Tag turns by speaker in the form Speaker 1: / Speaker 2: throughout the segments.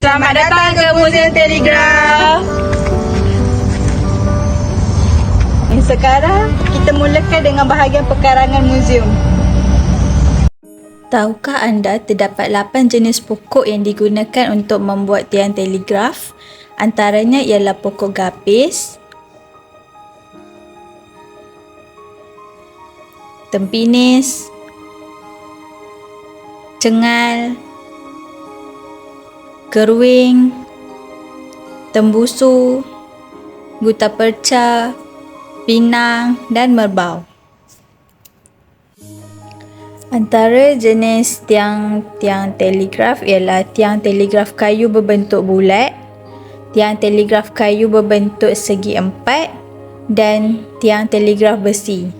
Speaker 1: Selamat datang ke Museum Telegraf. Sekarang kita mulakan dengan bahagian pekarangan museum.
Speaker 2: Tahukah anda terdapat 8 jenis pokok yang digunakan untuk membuat tiang telegraf? Antaranya ialah pokok gapis, tempinis, cengal, keruing, tembusu, gutaperca, pinang dan merbau. Antara jenis tiang telegraf ialah tiang telegraf kayu berbentuk bulat, tiang telegraf kayu berbentuk segi empat dan tiang telegraf besi.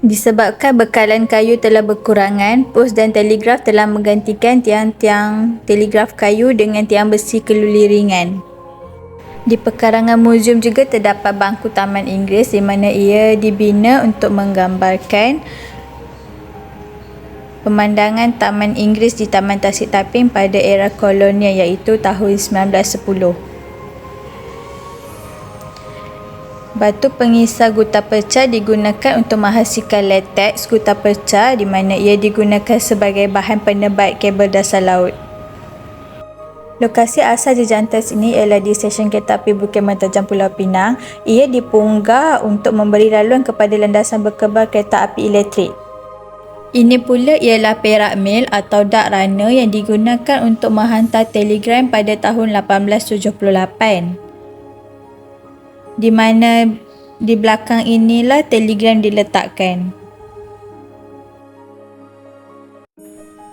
Speaker 2: Disebabkan bekalan kayu telah berkurangan, pos dan telegraf telah menggantikan tiang-tiang telegraf kayu dengan tiang besi keluli ringan. Di pekarangan muzium juga terdapat bangku Taman Inggeris di mana ia dibina untuk menggambarkan pemandangan Taman Inggeris di Taman Tasik Taping pada era kolonial iaitu tahun 1910. Batu pengisar gutaperca digunakan untuk menghasilkan lateks gutaperca di mana ia digunakan sebagai bahan penebat kabel dasar laut. Lokasi asal jejantas ini ialah di stesen kereta api Bukit Mentajam Pulau Pinang. Ia dipunggah untuk memberi laluan kepada landasan berkebal kereta api elektrik. Ini pula ialah perak mil atau dak rana yang digunakan untuk menghantar telegram pada tahun 1878. Di mana di belakang inilah telegram diletakkan.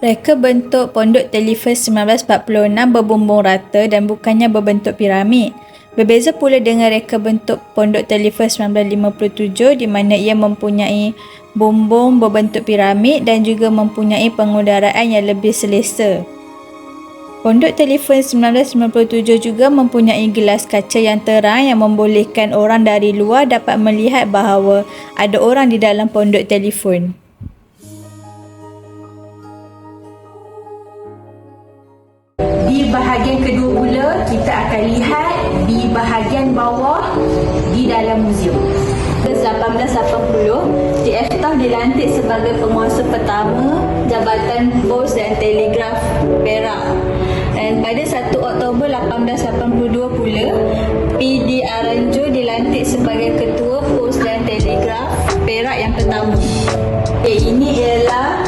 Speaker 2: Reka bentuk pondok telefon 1946 berbumbung rata dan bukannya berbentuk piramid. Berbeza pula dengan reka bentuk pondok telefon 1957 di mana ia mempunyai bumbung berbentuk piramid dan juga mempunyai pengudaraan yang lebih selesa. Pondok telefon 1997 juga mempunyai gelas kaca yang terang yang membolehkan orang dari luar dapat melihat bahawa ada orang di dalam pondok telefon.
Speaker 1: Di bahagian kedua pula, kita akan lihat di bahagian bawah di dalam muzium. 1880, T.F. Tau dilantik sebagai penguasa pertama Jabatan Pos dan Telegraf Perak. Dan pada 1 Oktober 1882 pula, P.D. Aranjo dilantik sebagai Ketua Pos dan Telegraf Perak yang pertama. Ini ialah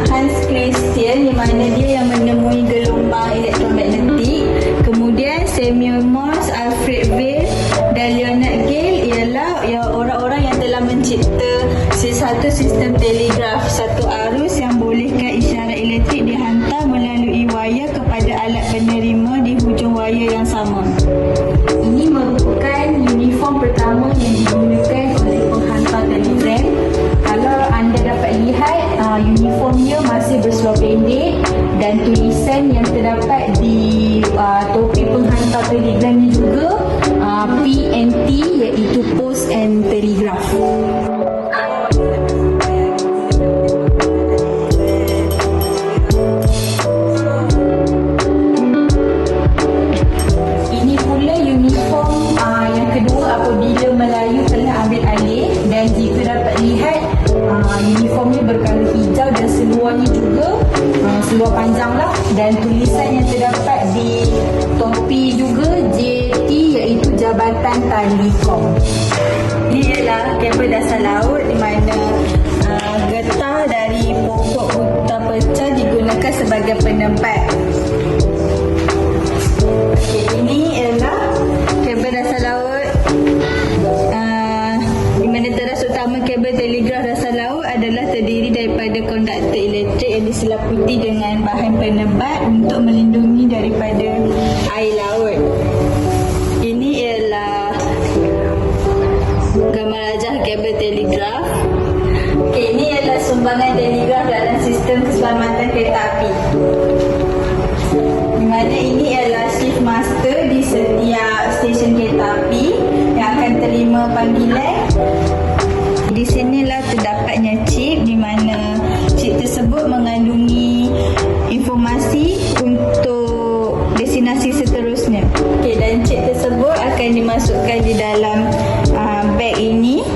Speaker 1: Hans Christian di mana dia yang menemui gelombang elektromagnetik. Kemudian Samuel Morse, Alfred Vail dan Leonard Gale ialah orang-orang yang telah mencipta satu sistem telegraf satu arus yang bolehkan isyarat elektrik dihantar melalui wayar kepada alat penerima di hujung wayar yang sama. Ini merupakan uniform pertama yang digunakan oleh penghantar telegram. Kalau anda dapat lihat, uniformnya masih berseluar pendek dan tulisan yang terdapat di topi penghantar telegram ni juga PNT iaitu Post and Telegraph. Ini pula uniform yang kedua apabila Melayu telah ambil alih, dan jika dapat lihat uniformnya berkala hijau dan seluarnya juga seluar panjang lah, dan tulisan yang terdapat di topi juga JT iaitu Jabatan Telekom. Ini ialah kabel dasar laut di mana getah dari pokok gutaperca digunakan sebagai penempat. Okey, ini ialah kabel dasar laut di mana teras utama kabel telegraf dasar laut adalah terdiri daripada konduktor elektrik yang diselaputi dengan bahan penebat untuk melindungi daripada air laut. Ini ialah gambar rajah kabel telegraf. Okey, ini ialah sumbangan telegraf dalam sistem keselamatan kereta api. setiap stesen kereta api yang akan terima panggilan. Di sinilah terdapatnya chip, di mana chip tersebut mengandungi informasi untuk destinasi seterusnya. Okey, dan chip tersebut akan dimasukkan di dalam beg ini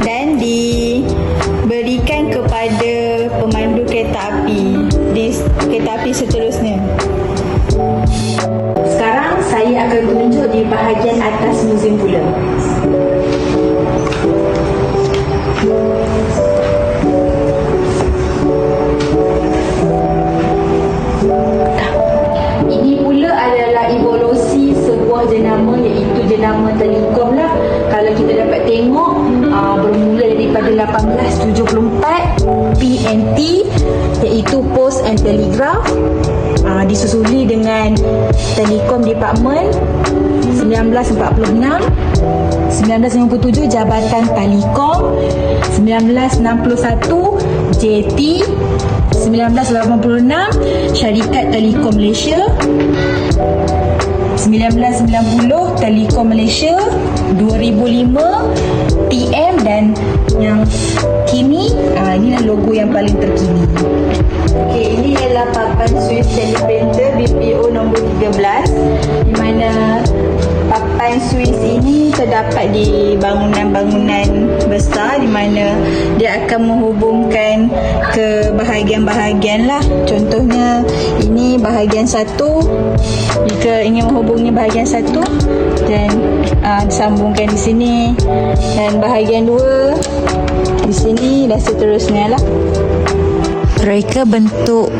Speaker 1: dan diberikan kepada pemandu kereta api di kereta api seterusnya.
Speaker 3: Sekarang saya akan tunjuk di bahagian atas muzium pula. Ini pula adalah evolusi sebuah jenama, iaitu jenama Telekom lah. Kalau kita dapat tengok, bermula daripada 1874 PNT, iaitu Post and Telegraph, disusuli dengan Telekom Department 1946, 1957 Jabatan Telekom, 1961 JT, 1986 Syarikat Telekom Malaysia, 1990 Telekom Malaysia, 2005 TM, dan yang kini inilah logo yang paling terkini.
Speaker 1: Okey, ini ialah papan Swiss Teleprinter BPO nombor 13, di mana papan Swiss ini terdapat di bangunan-bangunan besar, di mana dia akan menghubungkan ke bahagian-bahagian lah. Contohnya ini bahagian 1, jika ingin menghubungi bahagian 1 dan disambungkan di sini, dan bahagian 2 di sini dan seterusnya lah.
Speaker 3: Reka bentuk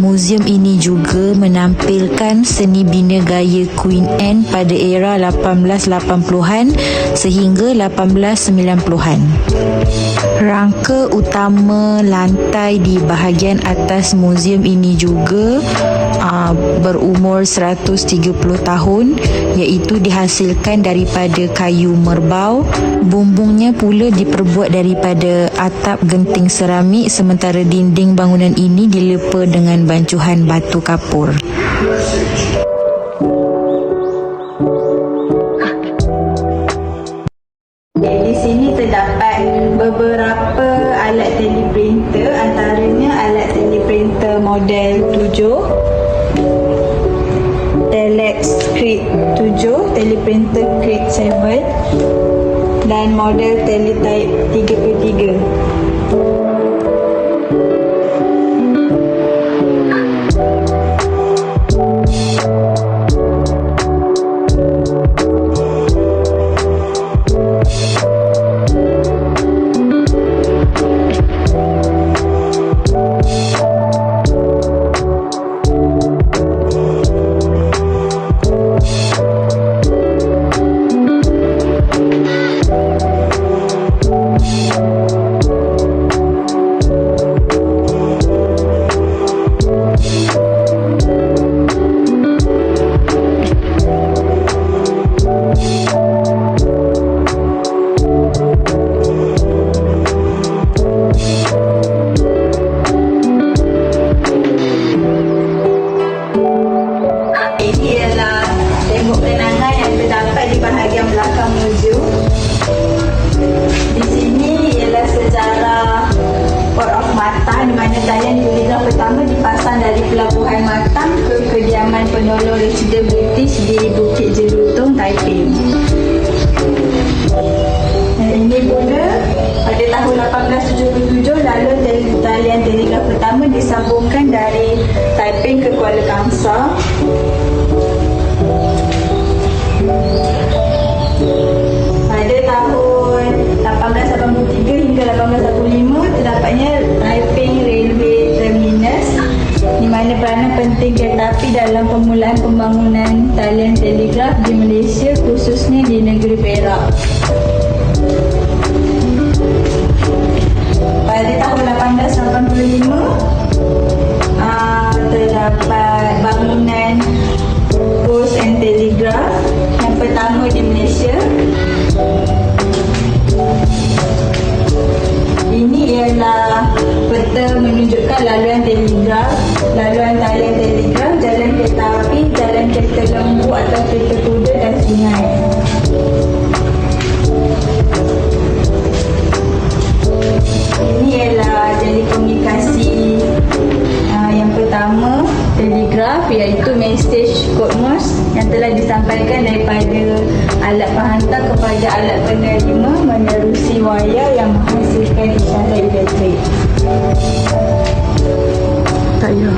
Speaker 3: muzium ini juga menampilkan seni bina gaya Queen Anne pada era 1880-an sehingga 1890-an. Rangka utama lantai di bahagian atas muzium ini juga berumur 130 tahun, iaitu dihasilkan daripada kayu merbau. Bumbungnya pula diperbuat daripada atap genting seramik, sementara dinding bangunan ini dilepa dengan bancuhan batu kapur.
Speaker 1: Di sini terdapat beberapa alat teleprinter, antaranya alat teleprinter model 7, Telex Crit 7, teleprinter Crit 7, dan model Teletype 33. penolong residen British di Bukit Jelutong, Taipei. Ini pula pada tahun 1877 lalu talian telegraf pertama disambungkan dari Taipei ke Kuala Kangsar. Pada tahun 1883 hingga 1885 terdapatnya Taipei Railway Terminus, di mana peranan penting kereta api dalam permulaan pembangunan talian telegraf di Malaysia, khususnya di negeri Perak. Pada tahun 1885 terdapat bangunan Post and Telegraph yang pertama di Malaysia. Ini ialah peta menunjukkan laluan telegraf, laluan talian telegraf, jalan kereta api, jalan kereta lembu atau kereta yang telah disampaikan daripada alat penghantar kepada alat penerima menerusi wayar yang menghasilkan isyarat elektrik.
Speaker 4: Tak ya.